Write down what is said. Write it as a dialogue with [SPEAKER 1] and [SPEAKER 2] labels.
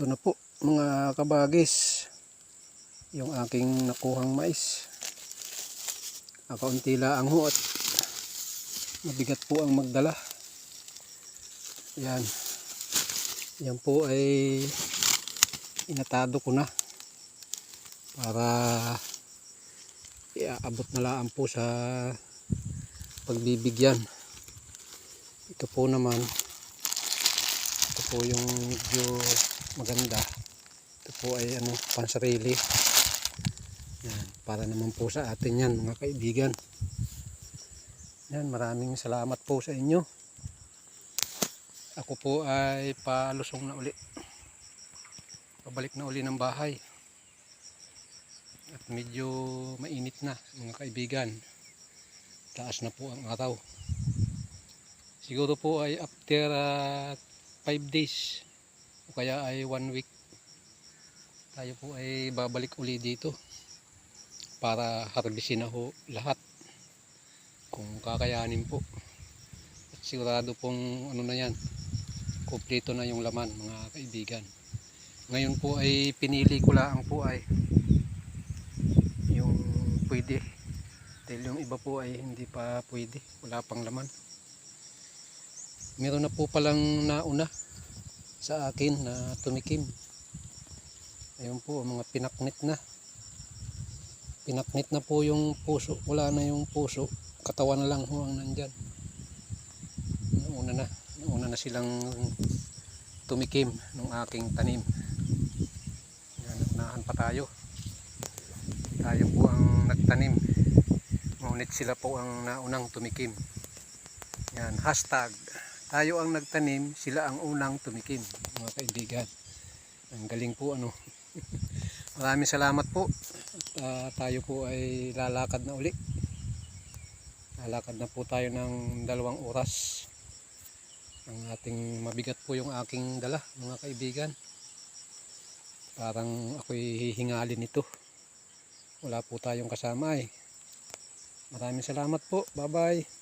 [SPEAKER 1] Ito na po mga kabagis, yung aking nakuhang mais. Kaunti lang ho at mabigat po ang magdala. Yan. Yan po ay inatado ko na para iaabot na lang po sa pagbibigyan. Ito po naman, ito po yung medyo maganda. Ito po ay pansarili. Yan, para naman po sa atin yan mga kaibigan. Yan, maraming salamat po sa inyo. Ako po ay palusong na uli. Pabalik na uli ng bahay. At medyo mainit na mga kaibigan. Taas na po ang araw. Siguro po ay after 5 days o kaya ay 1 week tayo po ay babalik uli dito para harbisin na ho lahat kung kakayanin po. At sigurado pong na yan, kumpleto na yung laman mga kaibigan. Ngayon po ay pinili ko lang po ay yung pwede, dahil yung iba po ay hindi pa pwede, wala pang laman. Meron na po palang nauna sa akin na tumikim. Ayun po, mga pinaknit na. Pinaknit na po yung puso. Wala na yung puso. Katawan na lang ho ang nandyan. Nauna na silang tumikim ng aking tanim. Nahan pa tayo. Tayo po ang nagtanim. Ngunit sila po ang naunang tumikim. Yan, hashtag. Tayo ang nagtanim, sila ang unang tumikim. Mga kaibigan. Ang galing po Maraming salamat po. At tayo po ay lalakad na uli. Lalakad na po tayo ng 2 oras. Ang ating mabigat po yung aking dala mga kaibigan. Parang ako'y hihingalin ito. Wala po tayong kasama eh. Maraming salamat po. Bye bye.